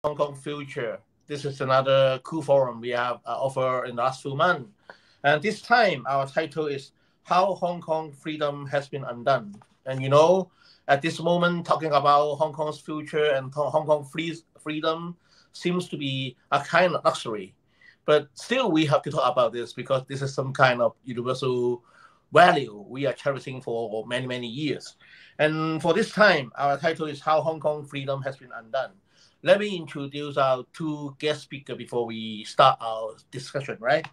Hong Kong Future. This is another cool forum we have offered in the last few months. And this time, our title is How Hong Kong Freedom Has Been Undone. And at this moment, talking about Hong Kong's future and Hong Kong freedom seems to be a kind of luxury. But still, we have to talk about this because this is some kind of universal value we are cherishing for many, many years. And for this time, our title is How Hong Kong Freedom Has Been Undone. Let me introduce our two guest speakers before we start our discussion, right?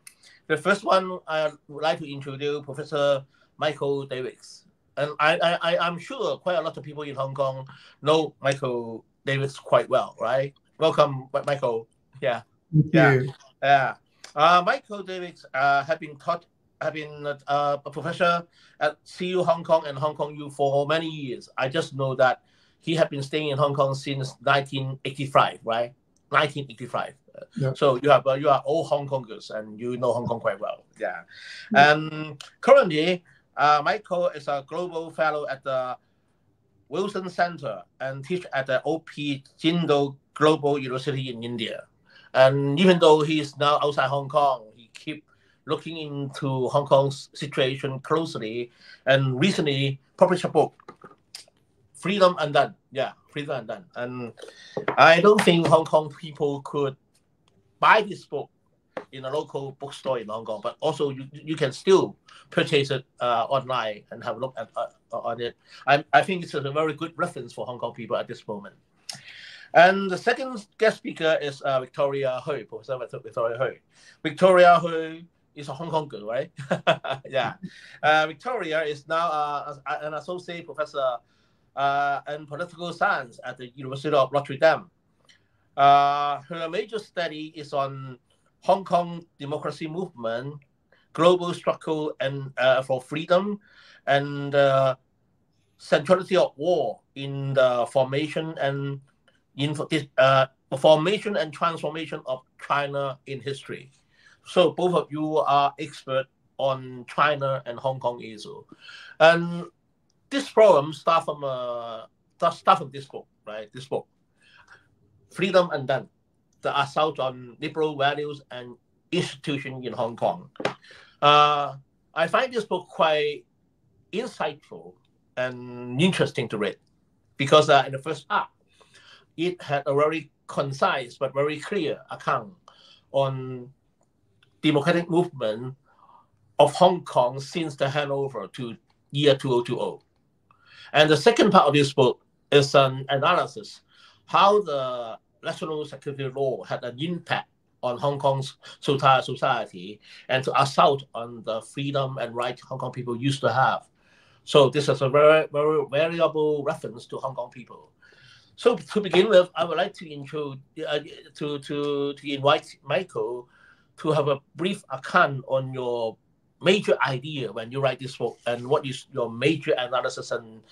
The first one, I would like to introduce Professor Michael Davies. And I'm sure quite a lot of people in Hong Kong know Michael Davies quite well, right? Welcome, Michael. Yeah. Thank you. Yeah. Michael Davies have been a professor at CU Hong Kong and Hong Kong U for many years. I just know that he had been staying in Hong Kong since 1985, right? 1985. Yeah. So you are all Hong Kongers and you know Hong Kong quite well. Yeah. And currently, Michael is a global fellow at the Wilson Center and teach at the O.P. Jindal Global University in India. And even though he is now outside Hong Kong, he keep looking into Hong Kong's situation closely and recently published a book, Freedom Undone. Yeah, Freedom Undone. And I don't think Hong Kong people could buy this book in a local bookstore in Hong Kong, but also you can still purchase it online and have a look at on it. I think it's a very good reference for Hong Kong people at this moment. And the second guest speaker is Victoria Hui, Professor Victoria Hui. Victoria Hui is a Hong Kong girl, right? Yeah. Victoria is now an associate professor in political science at the University of Notre Dame. Her major study is on Hong Kong democracy movement, global struggle and for freedom, and centrality of war in the formation and transformation of China in history. So both of you are expert on China and Hong Kong issue, and this program starts from this book, right? This book, Freedom Undone: The Assault on Liberal Values and Institutions in Hong Kong. I find this book quite insightful and interesting to read because in the first part, it had a very concise but very clear account on democratic movement of Hong Kong since the handover to year 2020. And the second part of this book is an analysis how the national security law had an impact on Hong Kong's society and to assault on the freedom and rights Hong Kong people used to have. So this is a very, very valuable reference to Hong Kong people. So to begin with, I would like to invite Michael to have a brief account on your major idea when you write this book and what is your major analysis and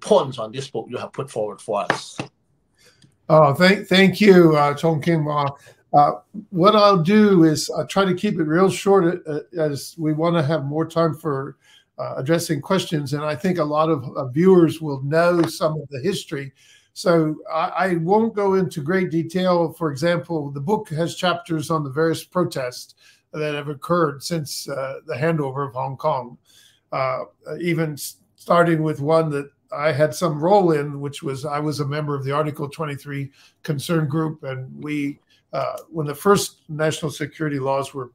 points on this book you have put forward for us. Oh, thank you, Chong Kim. What I'll do is try to keep it real short as we want to have more time for addressing questions. And I think a lot of viewers will know some of the history. So I won't go into great detail. For example, the book has chapters on the various protests that have occurred since the handover of Hong Kong, even starting with one that I had some role in, which was I was a member of the Article 23 concern group. And we, when the first national security laws were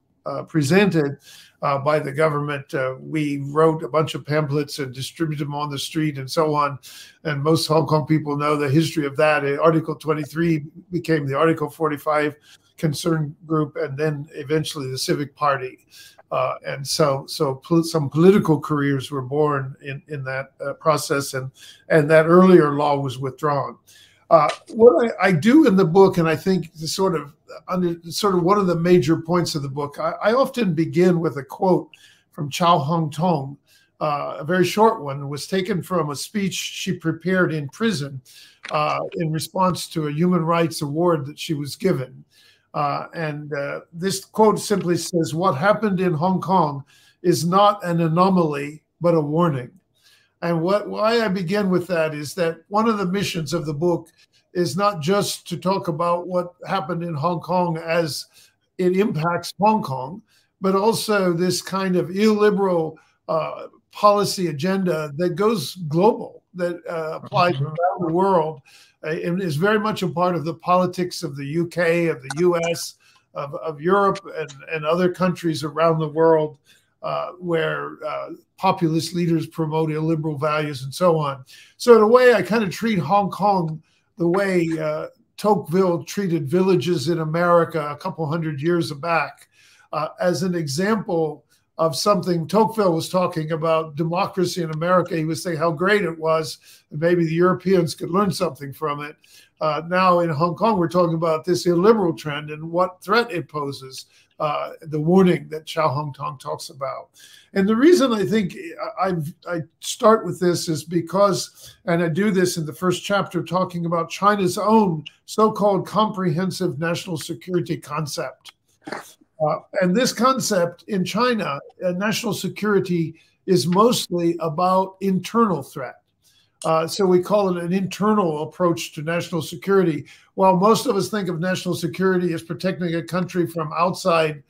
presented by the government, we wrote a bunch of pamphlets and distributed them on the street and so on. And most Hong Kong people know the history of that. Article 23 became the Article 45 concern group, and then eventually the Civic Party. And so some political careers were born in that process, and that earlier law was withdrawn. What I do in the book, and I think sort of one of the major points of the book, I often begin with a quote from Chow Hung Tong, a very short one, was taken from a speech she prepared in prison in response to a human rights award that she was given. This quote simply says, "What happened in Hong Kong is not an anomaly, but a warning." And why I begin with that is that one of the missions of the book is not just to talk about what happened in Hong Kong as it impacts Hong Kong, but also this kind of illiberal policy agenda that goes global, that applies around the world, and is very much a part of the politics of the UK, of the US, of Europe, and other countries around the world, where populist leaders promote illiberal values and so on. So in a way, I kind of treat Hong Kong the way Tocqueville treated villages in America a couple hundred years back, as an example of something. Tocqueville was talking about democracy in America. He was saying how great it was, and maybe the Europeans could learn something from it. Now in Hong Kong, we're talking about this illiberal trend and what threat it poses, the warning that Xiao Hongtong talks about. And the reason I think I start with this is because, and I do this in the first chapter, talking about China's own so-called comprehensive national security concept. And this concept in China, national security, is mostly about internal threat. So we call it an internal approach to national security. While most of us think of national security as protecting a country from outside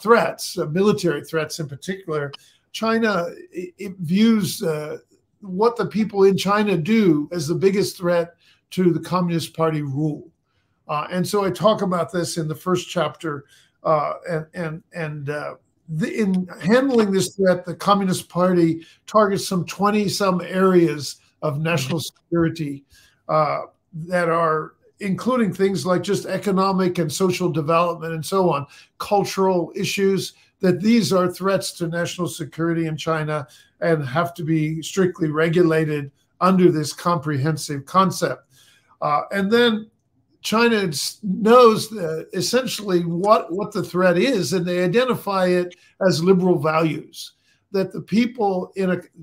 threats, military threats in particular, China it views what the people in China do as the biggest threat to the Communist Party rule. And so I talk about this in the first chapter. In handling this threat, the Communist Party targets some 20-some areas of national security that are including things like just economic and social development and so on, cultural issues, that these are threats to national security in China and have to be strictly regulated under this comprehensive concept. And then China knows essentially what the threat is, and they identify it as liberal values. That the people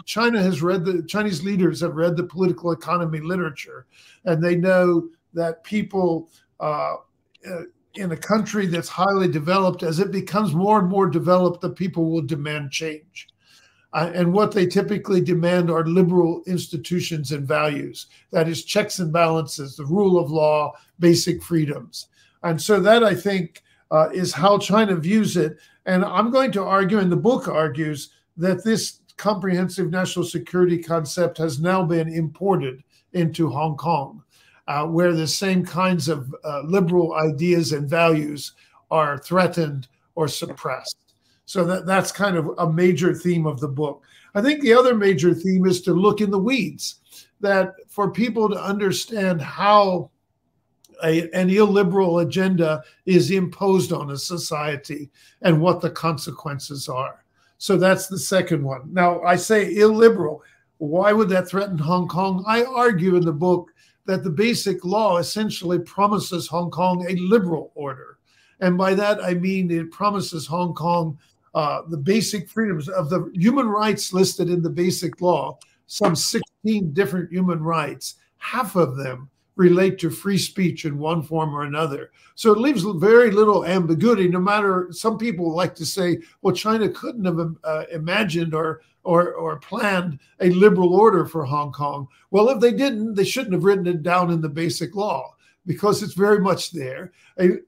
China has read, the Chinese leaders have read the political economy literature, and they know that people in a country that's highly developed, as it becomes more and more developed, the people will demand change. And what they typically demand are liberal institutions and values. That is checks and balances, the rule of law, basic freedoms. And so that, I think, is how China views it. And I'm going to argue, and the book argues, that this comprehensive national security concept has now been imported into Hong Kong, where the same kinds of liberal ideas and values are threatened or suppressed. So that's kind of a major theme of the book. I think the other major theme is to look in the weeds, that for people to understand how an illiberal agenda is imposed on a society and what the consequences are. So that's the second one. Now, I say illiberal. Why would that threaten Hong Kong? I argue in the book that the Basic Law essentially promises Hong Kong a liberal order. And by that, I mean it promises Hong Kong the basic freedoms of the human rights listed in the Basic Law, some 16 different human rights. Half of them relate to free speech in one form or another. So it leaves very little ambiguity, no matter, some people like to say, well, China couldn't have imagined or planned a liberal order for Hong Kong. Well, if they didn't, they shouldn't have written it down in the Basic Law, because it's very much there.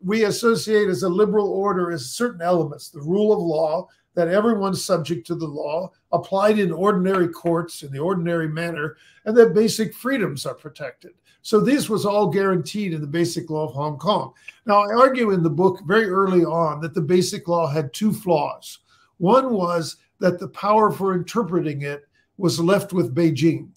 We associate as a liberal order as certain elements, the rule of law, that everyone's subject to the law, applied in ordinary courts in the ordinary manner, and that basic freedoms are protected. So this was all guaranteed in the Basic Law of Hong Kong. Now, I argue in the book very early on that the Basic Law had two flaws. One was that the power for interpreting it was left with Beijing,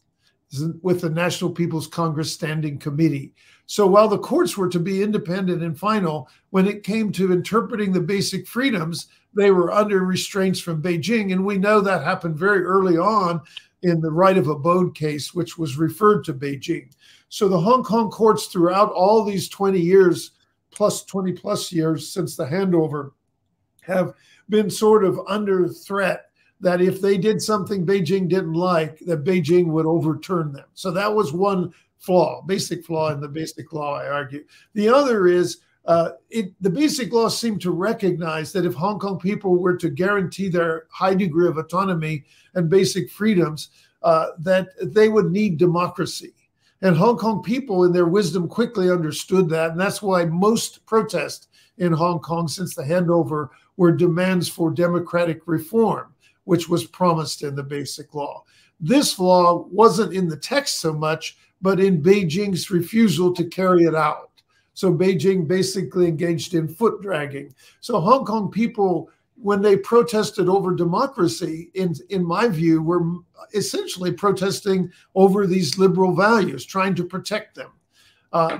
with the National People's Congress Standing Committee. So while the courts were to be independent and final, when it came to interpreting the basic freedoms, they were under restraints from Beijing. And we know that happened very early on in the right of abode case, which was referred to Beijing. So the Hong Kong courts throughout all these 20 years, plus 20 plus years since the handover, have been sort of under threat that if they did something Beijing didn't like, that Beijing would overturn them. So that was one flaw, basic flaw in the Basic Law, I argue. The other is the Basic Law seemed to recognize that if Hong Kong people were to guarantee their high degree of autonomy and basic freedoms, that they would need democracy. And Hong Kong people in their wisdom quickly understood that. And that's why most protests in Hong Kong since the handover were demands for democratic reform, which was promised in the Basic Law. This law wasn't in the text so much, but in Beijing's refusal to carry it out. So Beijing basically engaged in foot dragging. So Hong Kong people, when they protested over democracy, in my view, were essentially protesting over these liberal values, trying to protect them,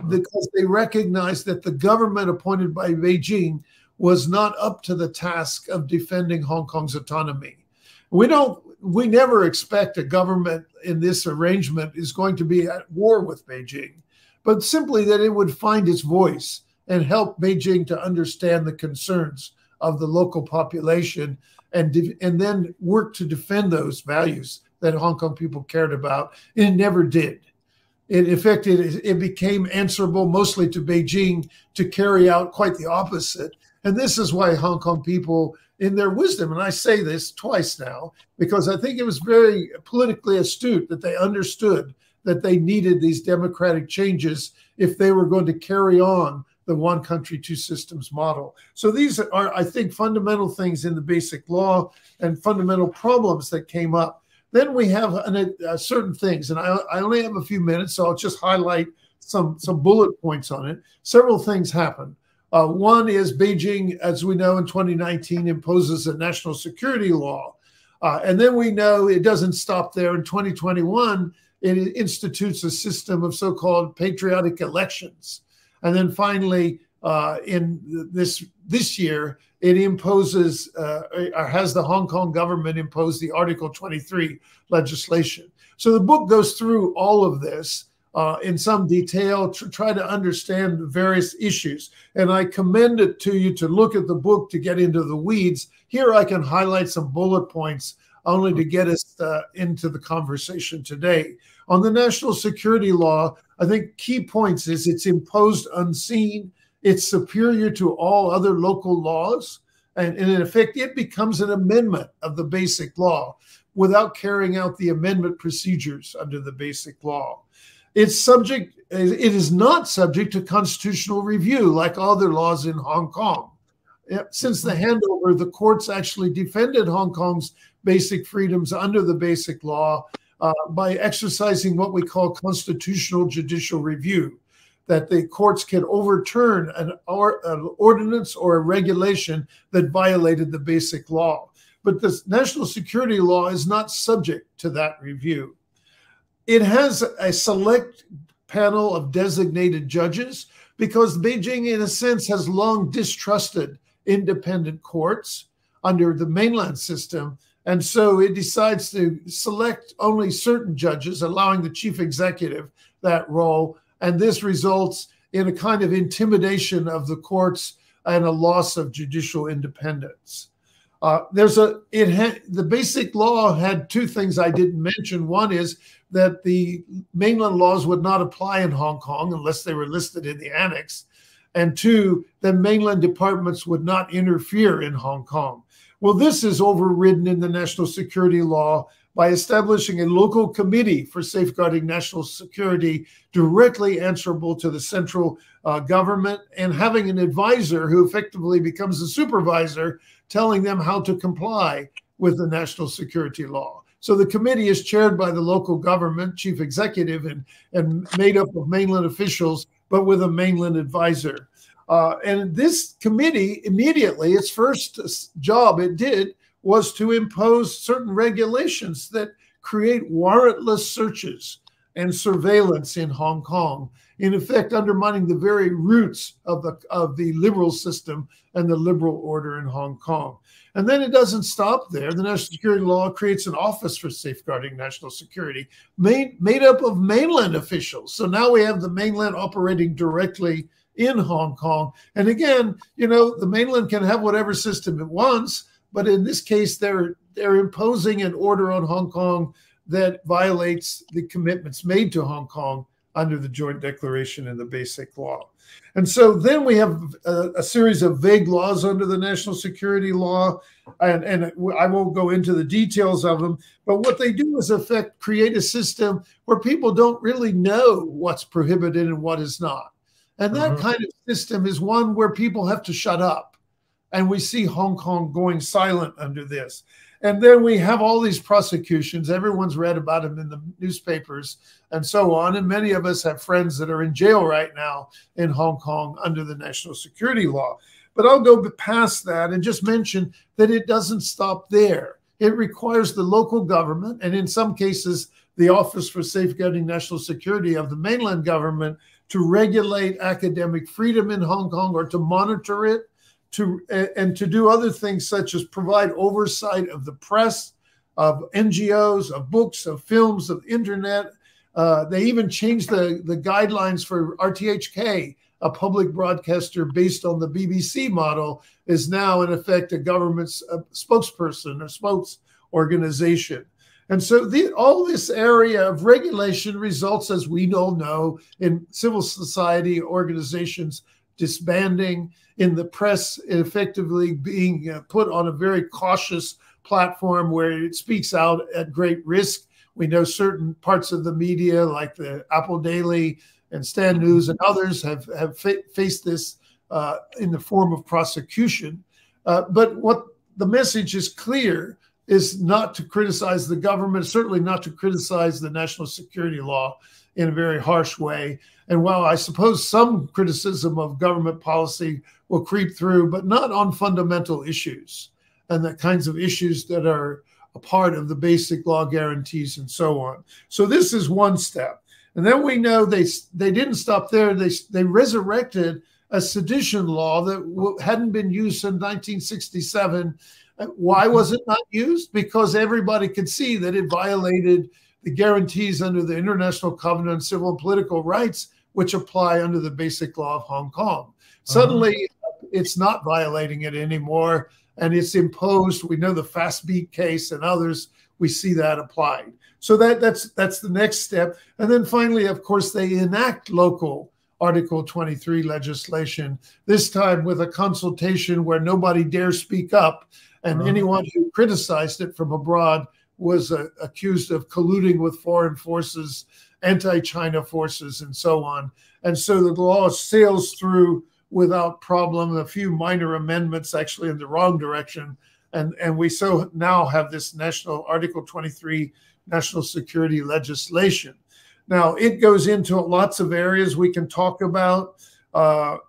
because they recognized that the government appointed by Beijing was not up to the task of defending Hong Kong's autonomy. We never expect a government in this arrangement is going to be at war with Beijing, but simply that it would find its voice and help Beijing to understand the concerns of the local population and then work to defend those values that Hong Kong people cared about. And it never did. In fact, it became answerable mostly to Beijing to carry out quite the opposite. And this is why Hong Kong people, in their wisdom, and I say this twice now, because I think it was very politically astute that they understood that they needed these democratic changes if they were going to carry on the one country, two systems model. So these are, I think, fundamental things in the Basic Law and fundamental problems that came up. Then we have certain things, and I only have a few minutes, so I'll just highlight some bullet points on it. Several things happened. One is Beijing, as we know, in 2019 imposes a national security law. And then we know it doesn't stop there. In 2021, it institutes a system of so-called patriotic elections. And then finally, in this year, it imposes, or has the Hong Kong government impose the Article 23 legislation. So the book goes through all of this in some detail to try to understand the various issues. And I commend it to you to look at the book to get into the weeds. Here I can highlight some bullet points only to get us into the conversation today. On the national security law, I think key points is it's imposed unseen, it's superior to all other local laws, and in effect, it becomes an amendment of the Basic Law without carrying out the amendment procedures under the Basic Law. It is not subject to constitutional review like other laws in Hong Kong. Since the handover, the courts actually defended Hong Kong's basic freedoms under the Basic Law by exercising what we call constitutional judicial review, that the courts can overturn an ordinance or a regulation that violated the Basic Law. But the national security law is not subject to that review. It has a select panel of designated judges because Beijing, in a sense, has long distrusted independent courts under the mainland system. And so it decides to select only certain judges, allowing the chief executive that role. And this results in a kind of intimidation of the courts and a loss of judicial independence. The Basic Law had two things I didn't mention. One is that the mainland laws would not apply in Hong Kong unless they were listed in the annex. And two, that mainland departments would not interfere in Hong Kong. Well, this is overridden in the national security law by establishing a local committee for safeguarding national security directly answerable to the central government and having an advisor who effectively becomes a supervisor telling them how to comply with the national security law. So the committee is chaired by the local government chief executive and made up of mainland officials, but with a mainland advisor. And this committee immediately, its first job it did was to impose certain regulations that create warrantless searches and surveillance in Hong Kong, in effect undermining the very roots of the liberal system and the liberal order in Hong Kong. And then it doesn't stop there. The national security law creates an office for safeguarding national security made up of mainland officials. So now we have the mainland operating directly in Hong Kong. And again, you know, the mainland can have whatever system it wants, but in this case, they're imposing an order on Hong Kong that violates the commitments made to Hong Kong under the Joint Declaration and the Basic Law. And so then we have a series of vague laws under the national security law, and I won't go into the details of them, but what they do is create a system where people don't really know what's prohibited and what is not. And that kind of system is one where people have to shut up. And we see Hong Kong going silent under this. And then we have all these prosecutions. Everyone's read about them in the newspapers and so on. And many of us have friends that are in jail right now in Hong Kong under the national security law. But I'll go past that and just mention that it doesn't stop there. It requires the local government, and in some cases, the Office for Safeguarding National Security of the mainland government, to regulate academic freedom in Hong Kong or to monitor it, and to do other things such as provide oversight of the press, of NGOs, of books, of films, of internet. They even changed the guidelines for RTHK, a public broadcaster based on the BBC model, is now in effect a government spokesperson or spokes organization. And so all this area of regulation results, as we all know, in civil society organizations disbanding, in the press effectively being put on a very cautious platform where it speaks out at great risk. We know certain parts of the media, like the Apple Daily and Stand News and others, have faced this in the form of prosecution. But what the message is clear is not to criticize the government, certainly not to criticize the national security law in a very harsh way. And while I suppose some criticism of government policy will creep through, but not on fundamental issues and the kinds of issues that are a part of the basic law guarantees and so on. So this is one step. And then we know they didn't stop there. They resurrected a sedition law that hadn't been used since 1967. Why was it not used? Because everybody could see that it violated the guarantees under the International Covenant on Civil and Political Rights, which apply under the Basic Law of Hong Kong. Suddenly, it's not violating it anymore, and it's imposed. We know the Fast Beat case and others, we see that applied. So that's the next step. And then finally, of course, they enact local Article 23 legislation, this time with a consultation where nobody dares speak up, and anyone who criticized it from abroad was accused of colluding with foreign forces, anti-China forces, and so on. And so the law sails through without problem, a few minor amendments actually in the wrong direction. And we so now have this national Article 23 national security legislation. Now, it goes into lots of areas we can talk about.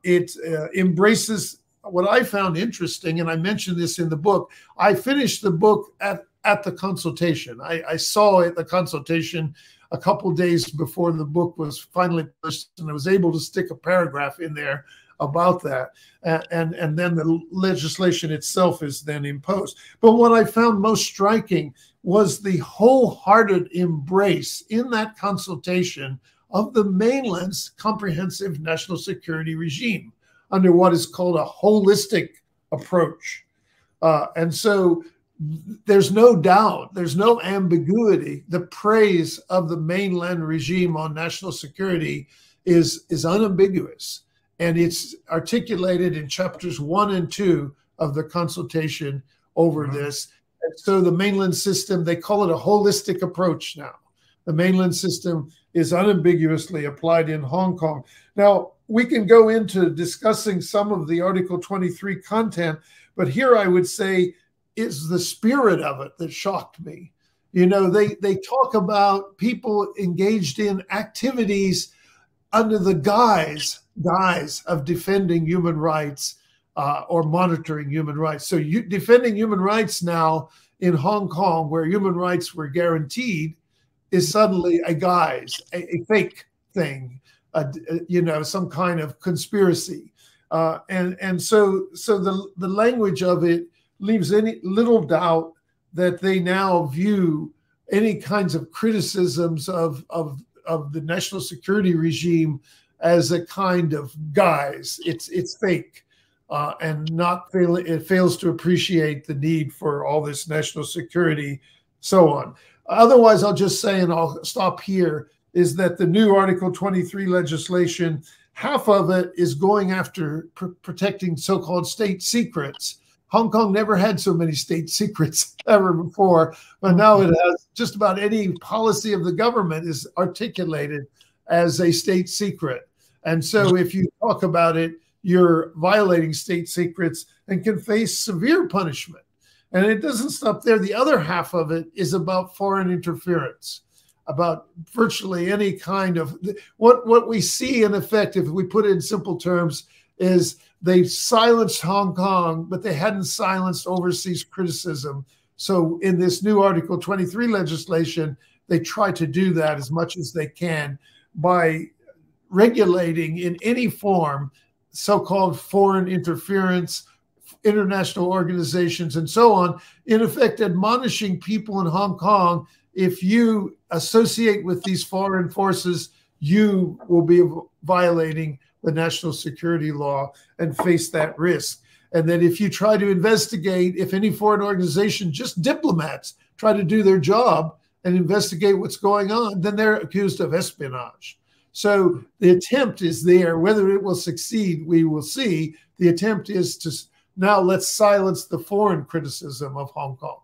It embraces what I found interesting, and I mentioned this in the book. I finished the book at the consultation. I saw it, the consultation, a couple of days before the book was finally published, and I was able to stick a paragraph in there about that. And then the legislation itself is then imposed. But what I found most striking was the wholehearted embrace in that consultation of the mainland's comprehensive national security regime under what is called a holistic approach. And so there's no doubt, there's no ambiguity. The praise of the mainland regime on national security is unambiguous. And it's articulated in chapters 1 and 2 of the consultation over this. And so the mainland system, they call it a holistic approach now. The mainland system is unambiguously applied in Hong Kong. Now, we can go into discussing some of the Article 23 content, but here I would say is the spirit of it that shocked me. You know, they talk about people engaged in activities under the guise of defending human rights or monitoring human rights. So defending human rights now in Hong Kong, where human rights were guaranteed, is suddenly a guise, a fake thing, you know, some kind of conspiracy. And so the language of it leaves any little doubt that they now view any kinds of criticisms of the national security regime as a kind of guise. It's fake, and it fails to appreciate the need for all this national security, so on. Otherwise, I'll just say, and I'll stop here, is that the new Article 23 legislation, half of it is going after protecting so-called state secrets. Hong Kong never had so many state secrets ever before, but now it has just about any policy of the government is articulated as a state secret. And so if you talk about it, you're violating state secrets and can face severe punishment. And it doesn't stop there. The other half of it is about foreign interference, about virtually any kind of what we see in effect, if we put it in simple terms, is they silenced Hong Kong, but they hadn't silenced overseas criticism. So in this new Article 23 legislation, they try to do that as much as they can by regulating in any form so-called foreign interference, international organizations, and so on, in effect admonishing people in Hong Kong, if you associate with these foreign forces, you will be violating the national security law and face that risk. And that if you try to investigate, if any foreign organization, just diplomats, try to do their job and investigate what's going on, then they're accused of espionage. So the attempt is there. Whether it will succeed, we will see. The attempt is to now let's silence the foreign criticism of Hong Kong.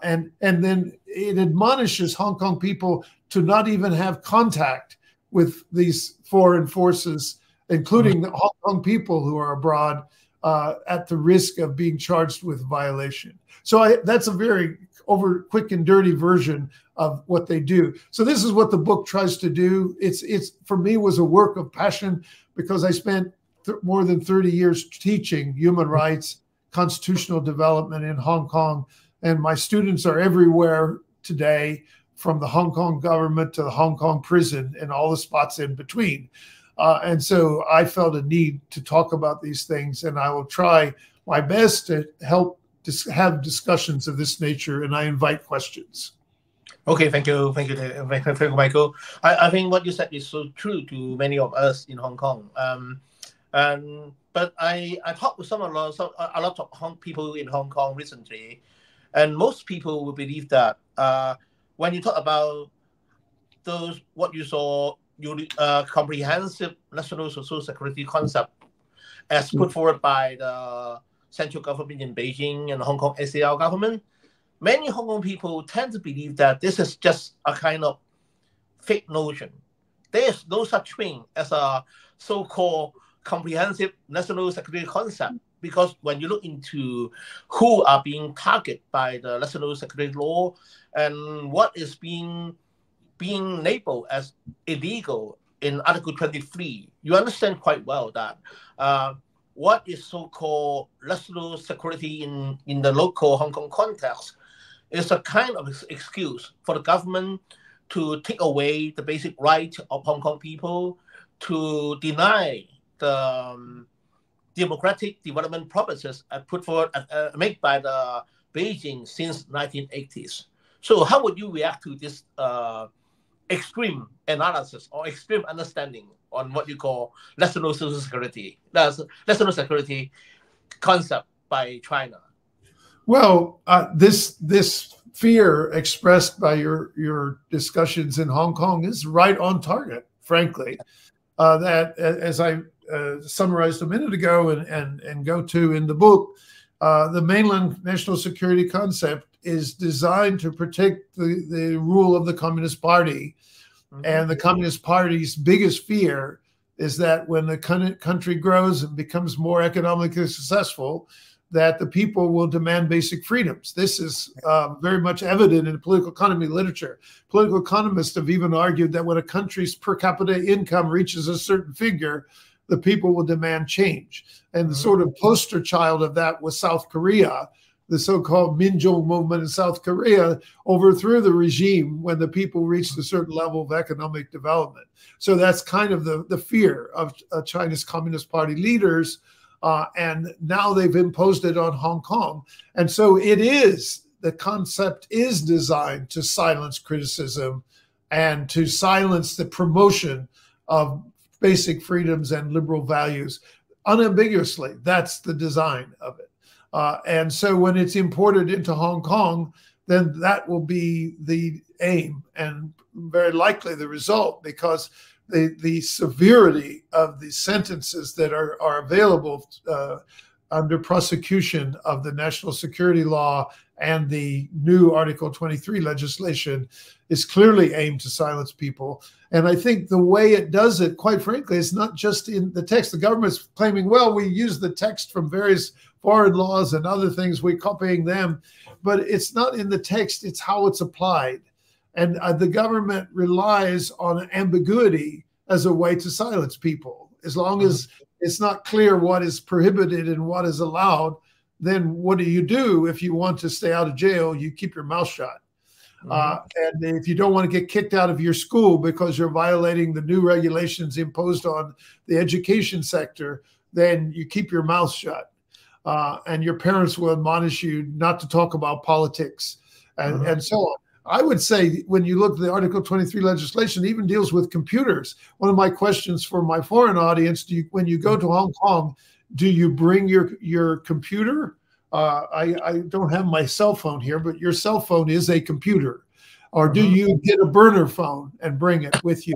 And then it admonishes Hong Kong people to not even have contact with these foreign forces, including the Hong Kong people who are abroad, at the risk of being charged with violation. So that's a very quick and dirty version of what they do. So this is what the book tries to do. It's for me was a work of passion because I spent more than 30 years teaching human rights, constitutional development in Hong Kong. And my students are everywhere today, from the Hong Kong government to the Hong Kong prison and all the spots in between. And so I felt a need to talk about these things, and I will try my best to help have discussions of this nature, and I invite questions. Okay, thank you, Michael. I think what you said is so true to many of us in Hong Kong. But I talked with a lot of people in Hong Kong recently, and most people will believe that when you talk about those what you saw, comprehensive national social security concept as put forward by the central government in Beijing and the Hong Kong SAR government, many Hong Kong people tend to believe that this is just a kind of fake notion. There is no such thing as a so-called comprehensive national security concept, because when you look into who are being targeted by the national security law and what is being labeled as illegal in Article 23, you understand quite well that what is so-called national security in the local Hong Kong context is a kind of excuse for the government to take away the basic right of Hong Kong people, to deny the democratic development promises put forward, made by the Beijing since 1980s. So how would you react to this extreme analysis or extreme understanding on what you call national social security, national security concept by China? Well, this fear expressed by your discussions in Hong Kong is right on target, frankly. That, as I summarized a minute ago and go to in the book, the mainland national security concept is designed to protect the rule of the Communist Party. Mm-hmm. And the Communist Party's biggest fear is that when the country grows and becomes more economically successful, that the people will demand basic freedoms. This is very much evident in political economy literature. Political economists have even argued that when a country's per capita income reaches a certain figure, the people will demand change. And the sort of poster child of that was South Korea. The so-called Minjung movement in South Korea overthrew the regime when the people reached a certain level of economic development. So that's kind of the fear of China's Communist Party leaders. And now they've imposed it on Hong Kong. And so the concept is designed to silence criticism and to silence the promotion of basic freedoms and liberal values. Unambiguously, that's the design of it. And so when it's imported into Hong Kong, then that will be the aim and very likely the result, because the severity of the sentences that are available under prosecution of the national security law and the new Article 23 legislation is clearly aimed to silence people. And I think the way it does it, quite frankly, is not just in the text. The government's claiming, well, we use the text from various foreign laws and other things, we're copying them, but it's not in the text, it's how it's applied. And the government relies on ambiguity as a way to silence people. As long as it's not clear what is prohibited and what is allowed, then what do you do if you want to stay out of jail? You keep your mouth shut. And if you don't want to get kicked out of your school because you're violating the new regulations imposed on the education sector, then you keep your mouth shut. And your parents will admonish you not to talk about politics and so on. I would say when you look at the Article 23 legislation, it even deals with computers. One of my questions for my foreign audience, when you go to Hong Kong, do you bring your computer? I don't have my cell phone here, but your cell phone is a computer. Or do you get a burner phone and bring it with you?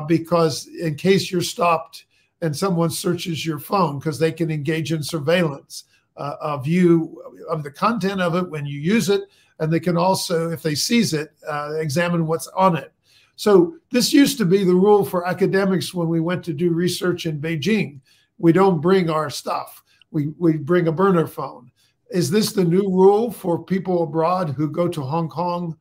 Because in case you're stopped and someone searches your phone, because they can engage in surveillance of you, of the content of it when you use it. And they can also, if they seize it, examine what's on it. So this used to be the rule for academics when we went to do research in Beijing. We don't bring our stuff. We bring a burner phone. Is this the new rule for people abroad who go to Hong Kong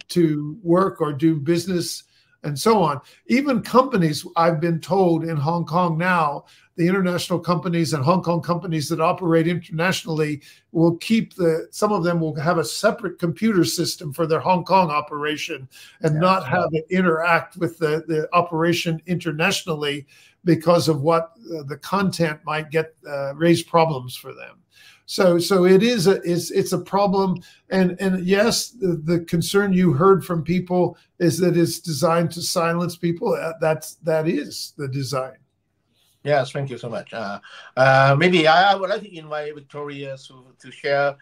to work or do business and so on? Even companies, I've been told in Hong Kong now, the international companies and Hong Kong companies that operate internationally will keep some of them will have a separate computer system for their Hong Kong operation and not have it interact with the operation internationally because of what the content might get raise problems for them. So it's a problem, and yes, the concern you heard from people is that it's designed to silence people. That is the design. Yes, thank you so much. Maybe I would like to invite Victoria to share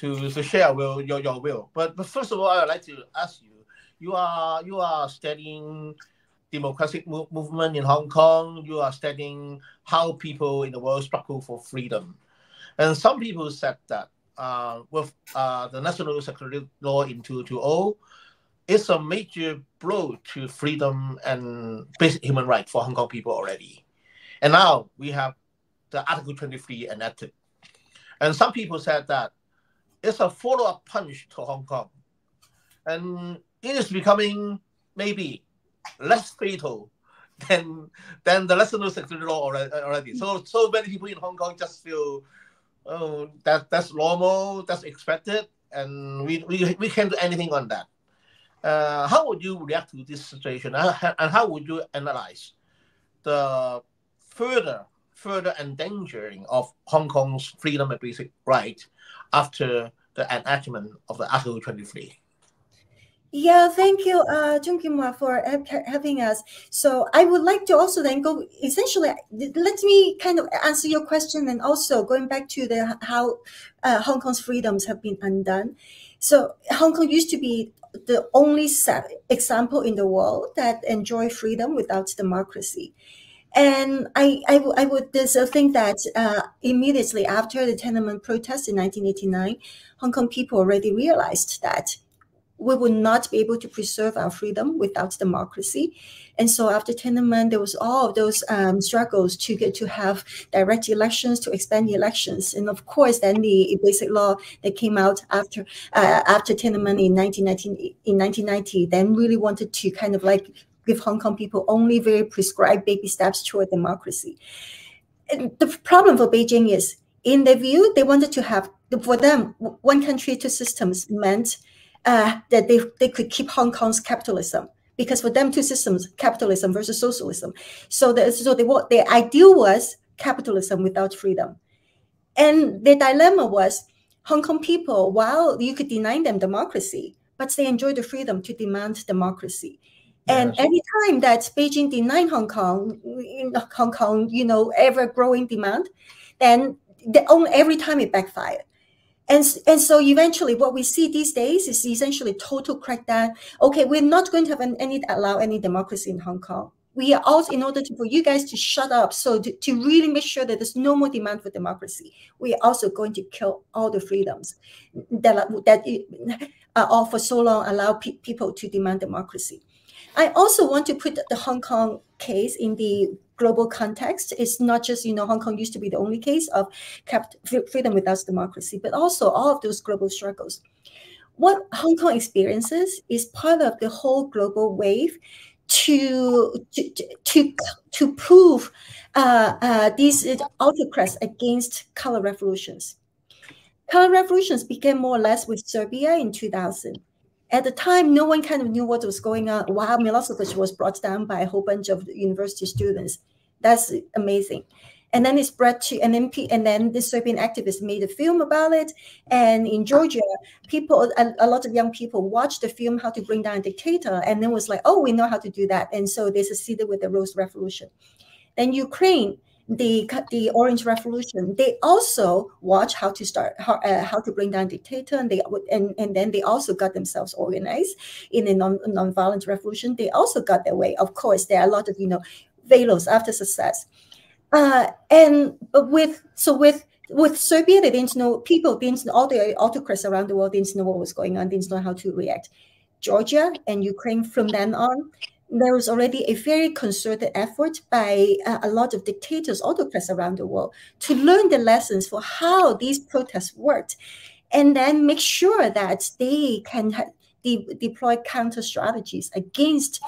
your will. But first of all, I would like to ask you. You are studying democratic movement in Hong Kong. You are studying how people in the world struggle for freedom. And some people said that with the National Security Law in 2020, it's a major blow to freedom and basic human rights for Hong Kong people already. And now we have the Article 23 enacted. And some people said that it's a follow-up punch to Hong Kong. And it is becoming maybe less fatal than the National Security Law already. So many people in Hong Kong just feel, oh, that's normal, that's expected, and we can't do anything on that. How would you react to this situation, and how would you analyze the further endangering of Hong Kong's freedom and basic right after the enactment of the Article 23? Yeah, thank you, Chung Kim Wah, for having us. So I would like to also then go, essentially, let me kind of answer your question, and also going back to how Hong Kong's freedoms have been undone. So Hong Kong used to be the only example in the world that enjoy freedom without democracy. And I would think that immediately after the Tiananmen protests in 1989, Hong Kong people already realized that we would not be able to preserve our freedom without democracy. And so after Tiananmen, there was all of those struggles to have direct elections, to expand the elections. And of course, then the basic law that came out after Tiananmen in 1990, then really wanted to kind of like give Hong Kong people only very prescribed baby steps toward democracy. And the problem for Beijing is, in their view, they wanted to have, for them, one country, two systems meant that they could keep Hong Kong's capitalism, because for them, two systems, capitalism versus socialism. So the ideal was capitalism without freedom. And the dilemma was Hong Kong people, while you could deny them democracy, but they enjoy the freedom to demand democracy. And any time that Beijing denied Hong Kong, ever-growing demand, then every time it backfired. And so eventually what we see these days is essentially total crackdown. Okay, we're not going to have allow any democracy in Hong Kong. We are also, in order for you guys to shut up, so to really make sure that there's no more demand for democracy, we are also going to kill all the freedoms that all for so long allow people to demand democracy. I also want to put the Hong Kong case in the global context. It's not just, Hong Kong used to be the only case of kept freedom without democracy, but also all of those global struggles. What Hong Kong experiences is part of the whole global wave to prove these autocrats against color revolutions. Color revolutions began more or less with Serbia in 2000. At the time, no one kind of knew what was going on. Wow, Milosevic was brought down by a whole bunch of university students. That's amazing. And then it spread to, and then the Serbian activists made a film about it. And in Georgia, a lot of young people watched the film, How to Bring Down a Dictator, and then was like, oh, we know how to do that. And so they succeeded with the Rose Revolution. Then Ukraine, the Orange Revolution, they also watched how to bring down dictator, and then they also got themselves organized in a non-violent revolution. They also got their way. Of course, there are a lot of velos after success, with Serbia, they didn't know. People didn't know. All the autocrats around the world didn't know what was going on. Didn't know how to react. Georgia and Ukraine, from then on, there was already a very concerted effort by a lot of dictators, autocrats around the world, to learn the lessons for how these protests worked, and then make sure that they can deploy counter strategies against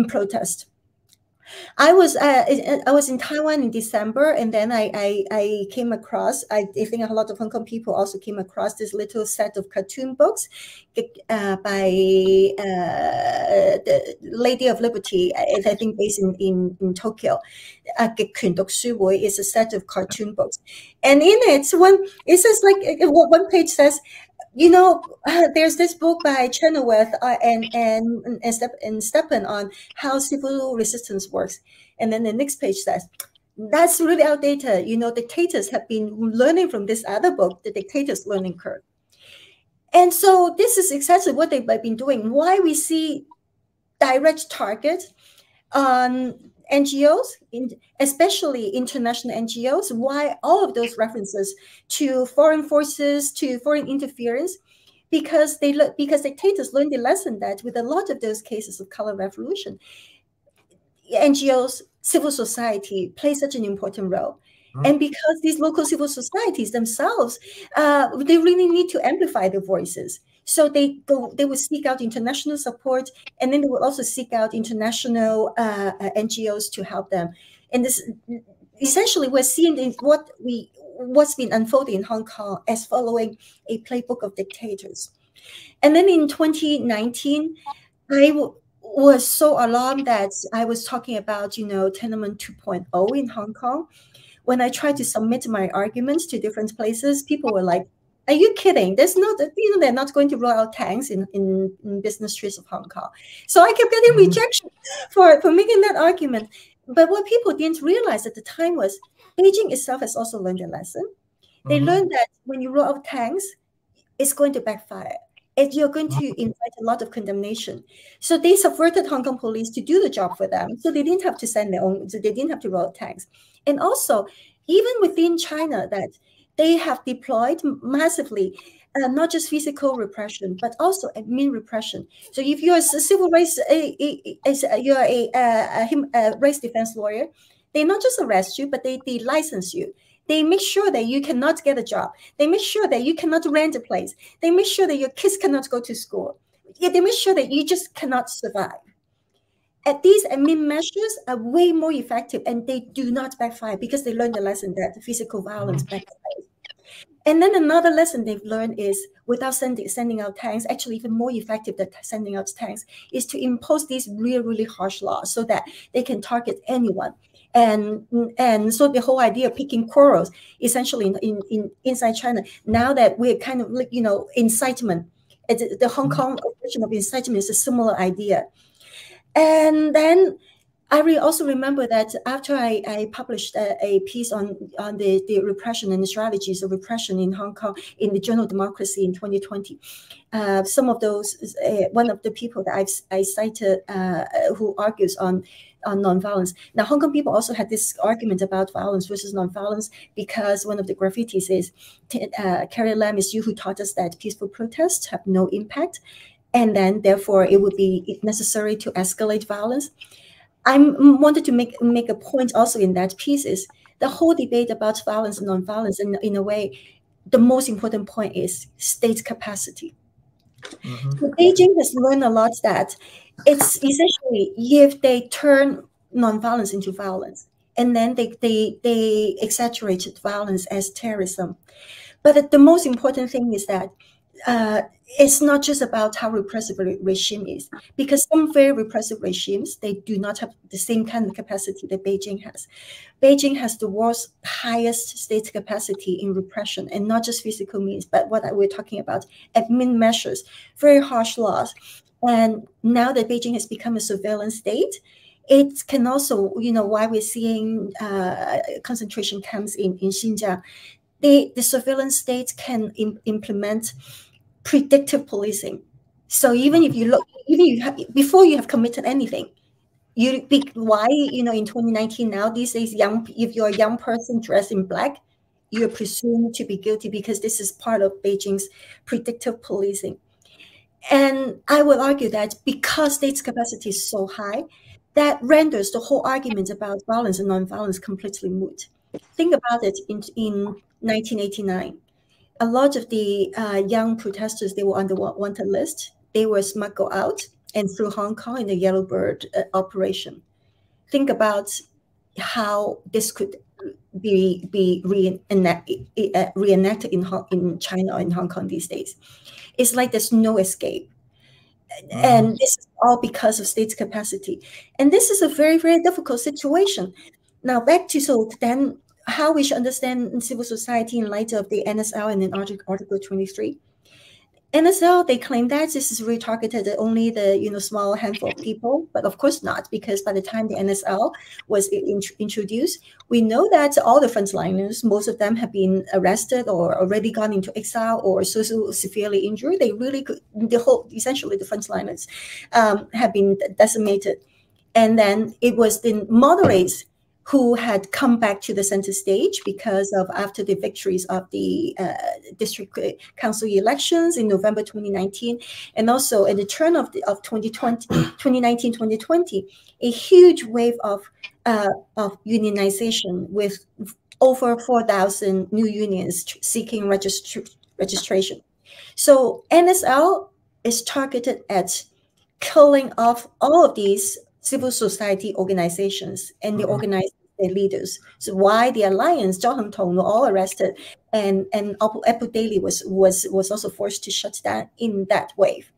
protest. I was in Taiwan in December, and then I came across, I think a lot of Hong Kong people also came across this little set of cartoon books by the Lady of Liberty, I think based in Tokyo. 極權讀書會 is a set of cartoon books. And in it, it says, like, one page says, there's this book by Chenoweth and Stepan on how civil resistance works. And then the next page says, that's really outdated. Dictators have been learning from this other book, The Dictator's Learning Curve. And so this is exactly what they've been doing. Why we see direct target on NGOs, especially international NGOs, why all of those references to foreign forces, to foreign interference, because dictators learned the lesson that with a lot of those cases of color revolution, NGOs, civil society play such an important role. And because these local civil societies themselves, they really need to amplify their voices. So they would seek out international support, and then they would also seek out international NGOs to help them. And this, essentially, we're seeing what's been unfolding in Hong Kong as following a playbook of dictators. And then in 2019, I was so alarmed that I was talking about, Tiananmen 2.0 in Hong Kong. When I tried to submit my arguments to different places, people were like, are you kidding? There's not, they're not going to roll out tanks in business streets of Hong Kong. So I kept getting rejection for making that argument. But what people didn't realize at the time was Beijing itself has also learned a lesson. They learned that when you roll out tanks, it's going to backfire. And you're going to invite a lot of condemnation. So they subverted Hong Kong police to do the job for them. So they didn't have to send their own, so they didn't have to roll out tanks. And also, even within China, that they have deployed massively, not just physical repression, but also admin repression. So if you're a civil rights, you're a race defense lawyer, they not just arrest you, but they license you. They make sure that you cannot get a job. They make sure that you cannot rent a place. They make sure that your kids cannot go to school. They make sure that you just cannot survive. And these admin measures are way more effective, and they do not backfire because they learned the lesson that physical violence backfires. And then another lesson they've learned is, without sending out tanks, actually even more effective than sending out tanks, is to impose these really harsh laws so that they can target anyone. And so the whole idea of picking quarrels, essentially inside China, now that we're kind of, incitement, the Hong Kong version of incitement is a similar idea. And then I also remember that after I published a piece on the repression and the strategies of repression in Hong Kong in the journal Democracy in 2020, some of those, one of the people that I cited who argues on nonviolence. Now, Hong Kong people also had this argument about violence versus nonviolence, because one of the graffitis is, Carrie Lam, is you who taught us that peaceful protests have no impact, and then therefore it would be necessary to escalate violence. I wanted to make a point also in that piece is the whole debate about violence and nonviolence, and in a way, the most important point is state capacity. Mm-hmm. So Beijing has learned a lot that it's essentially if they turn nonviolence into violence, and then they exaggerated violence as terrorism. But the most important thing is that it's not just about how repressive a regime is, because some very repressive regimes, they do not have the same kind of capacity that Beijing has. Beijing has the world's highest state capacity in repression, and not just physical means, but what we're talking about, admin measures, very harsh laws. And now that Beijing has become a surveillance state, it can also, why we're seeing concentration camps in Xinjiang, the surveillance state can implement predictive policing. So even if you look, before you have committed anything, why in 2019 now these days, if you're a young person dressed in black, you're presumed to be guilty, because this is part of Beijing's predictive policing. And I will argue that because state's capacity is so high, that renders the whole argument about violence and nonviolence completely moot. Think about it. In 1989, a lot of the young protesters, they were on the wanted list. They were smuggled out and through Hong Kong in the Yellowbird operation. Think about how this could be reenacted in China or in Hong Kong these days. It's like there's no escape. And this is all because of state's capacity. And this is a very, very difficult situation. Now, back to, so then how we should understand civil society in light of the NSL and in Article 23. NSL, they claim that this is really targeted at only the small handful of people, but of course not, because by the time the NSL was introduced, we know that all the frontliners, most of them have been arrested or already gone into exile or so severely injured. They really could, essentially the frontliners have been decimated. And then it was the moderates who had come back to the center stage because of after the victories of the district council elections in November 2019, and also at the turn of 2019-2020, a huge wave of unionization with over 4,000 new unions seeking registration. So NSL is targeted at killing off all of these civil society organizations and the organized their leaders. So why the alliance, Zhao Hengtong, were all arrested, and Apple Daily was also forced to shut down in that wave.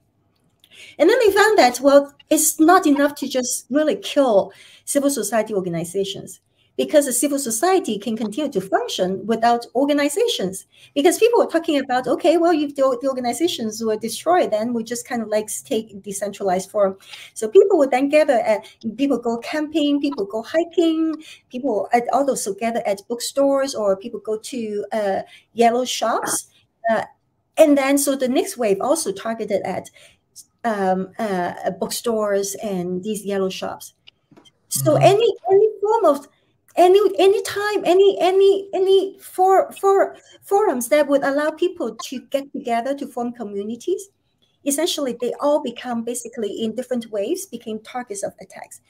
And then they found that, well, it's not enough to just really kill civil society organizations, because a civil society can continue to function without organizations. Because people were talking about, okay, well, if the organizations were destroyed, then we just kind of like take decentralized form. So people would then gather people go camping, people go hiking, people also gather at bookstores, or people go to yellow shops. And then so the next wave also targeted at bookstores and these yellow shops. So any form of anytime, any forums that would allow people to get together to form communities, essentially they all become basically in different waves became targets of attacks.